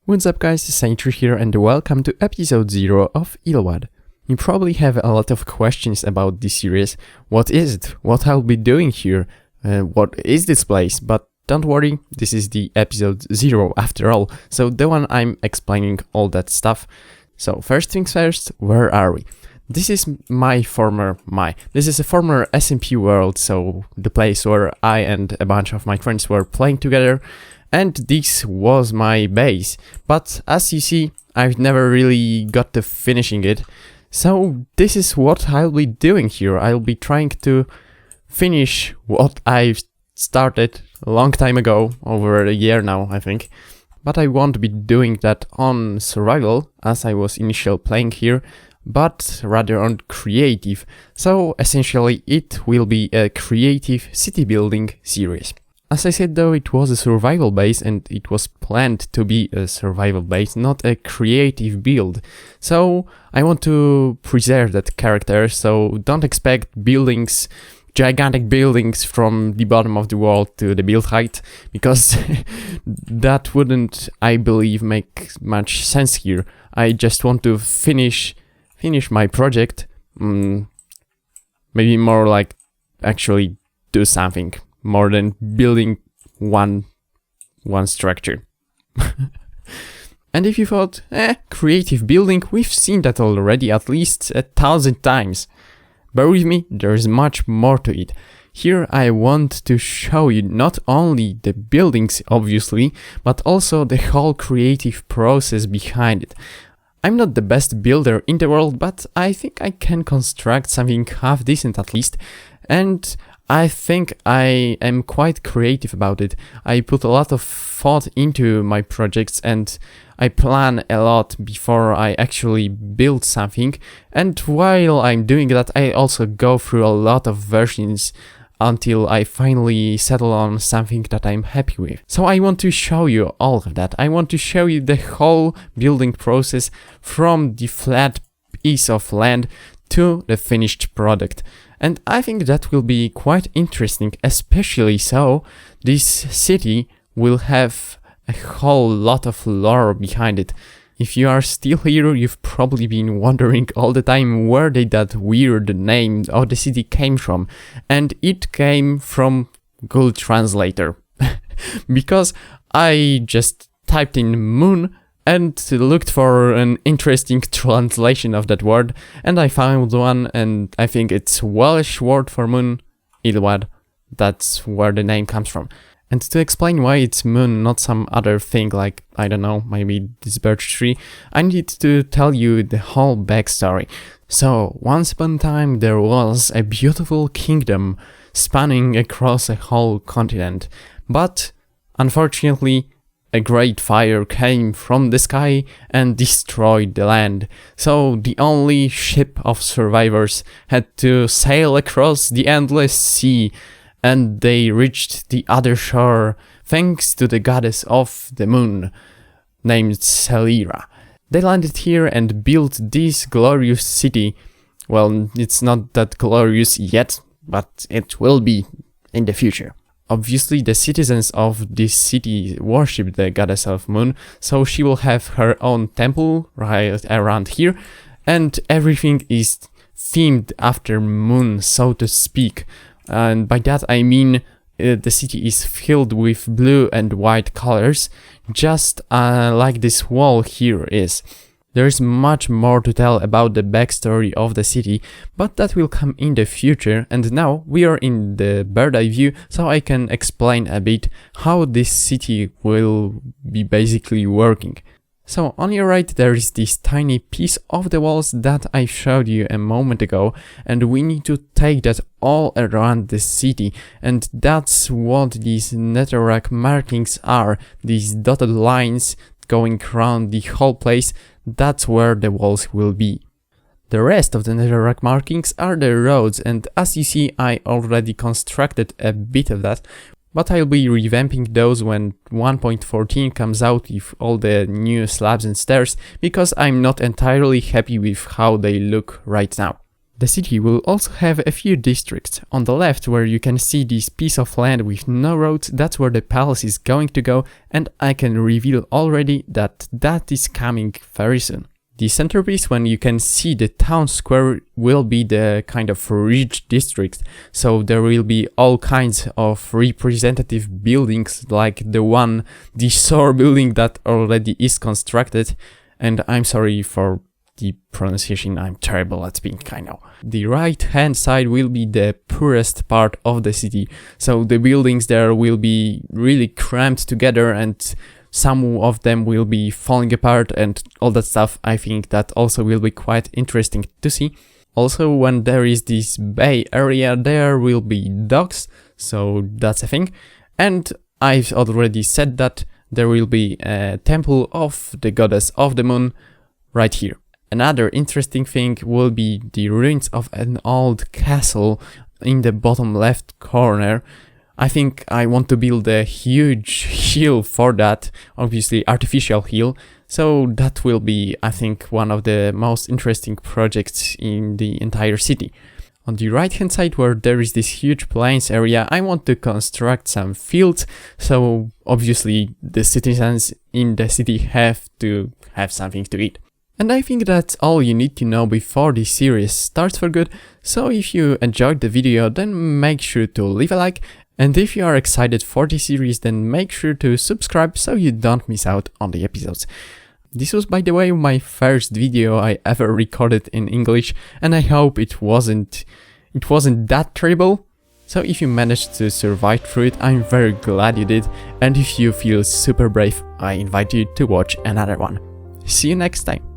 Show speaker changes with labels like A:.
A: What's up guys, Sanetree here and welcome to episode 0 of Ileuad. You probably have a lot of questions about this series. What is it? What I'll be doing here? What is this place? But don't worry, this is the episode 0 after all, so the one I'm explaining all that stuff. So first things first, where are we? This is a former SMP world, so the place where I and a bunch of my friends were playing together. And this was my base, but as you see, I've never really got to finishing it. So this is what I'll be doing here. I'll be trying to finish what I've started a long time ago, over a year now, I think. But I won't be doing that on survival, as I was initially playing here, but rather on creative. So essentially it will be a creative city building series. As I said though, it was a survival base and it was planned to be a survival base, not a creative build. So I want to preserve that character, so don't expect buildings, gigantic buildings from the bottom of the world to the build height, because that wouldn't, I believe, make much sense here. I just want to finish my project, maybe more like actually do something. More than building one structure. And if you thought, creative building, we've seen that already at least 1,000 times. Bear with me, there's much more to it. Here I want to show you not only the buildings, obviously, but also the whole creative process behind it. I'm not the best builder in the world, but I think I can construct something half decent at least, and I think I am quite creative about it. I put a lot of thought into my projects and I plan a lot before I actually build something. And while I'm doing that, I also go through a lot of versions until I finally settle on something that I'm happy with. So I want to show you all of that. I want to show you the whole building process from the flat piece of land to the finished product. And I think that will be quite interesting, especially so this city will have a whole lot of lore behind it. If you are still here, you've probably been wondering all the time where did that weird name of the city came from. And it came from Google Translator. Because I just typed in moon and looked for an interesting translation of that word, and I found one, and I think it's Welsh word for moon, Ileuad. That's where the name comes from. And to explain why it's moon, not some other thing like, I don't know, maybe this birch tree, I need to tell you the whole backstory. So, once upon a time there was a beautiful kingdom spanning across a whole continent, but unfortunately a great fire came from the sky and destroyed the land, so the only ship of survivors had to sail across the endless sea, and they reached the other shore thanks to the goddess of the moon, named Sanetree. They landed here and built this glorious city. Well, it's not that glorious yet, but it will be in the future. Obviously, the citizens of this city worship the goddess of moon, so she will have her own temple right around here, and everything is themed after moon, so to speak. And by that I mean the city is filled with blue and white colors, just like this wall here is. There's much more to tell about the backstory of the city, but that will come in the future, and now we are in the bird's eye view, so I can explain a bit how this city will be basically working. So on your right there is this tiny piece of the walls that I showed you a moment ago, and we need to take that all around the city, and that's what these netherrack markings are, these dotted lines going around the whole place. That's where the walls will be. The rest of the netherrack markings are the roads, and as you see I already constructed a bit of that, but I'll be revamping those when 1.14 comes out with all the new slabs and stairs, because I'm not entirely happy with how they look right now. The city will also have a few districts. On the left, where you can see this piece of land with no roads, that's where the palace is going to go, and I can reveal already that that is coming very soon. The centerpiece, when you can see the town square, will be the kind of rich district, so there will be all kinds of representative buildings like the SOAR building that already is constructed, and I'm sorry for the pronunciation, I'm terrible at speaking, I know. The right hand side will be the poorest part of the city, so the buildings there will be really cramped together and some of them will be falling apart and all that stuff. I think that also will be quite interesting to see. Also, when there is this bay area, there will be docks, so that's a thing. And I've already said that there will be a temple of the goddess of the moon right here. Another interesting thing will be the ruins of an old castle in the bottom left corner. I think I want to build a huge hill for that, obviously artificial hill, so that will be, I think, one of the most interesting projects in the entire city. On the right hand side, where there is this huge plains area, I want to construct some fields, so obviously the citizens in the city have to have something to eat. And I think that's all you need to know before this series starts for good, so if you enjoyed the video, then make sure to leave a like. And if you are excited for this series, then make sure to subscribe so you don't miss out on the episodes. This was, by the way, my first video I ever recorded in English, and I hope it wasn't that terrible. So if you managed to survive through it, I'm very glad you did, and if you feel super brave, I invite you to watch another one. See you next time.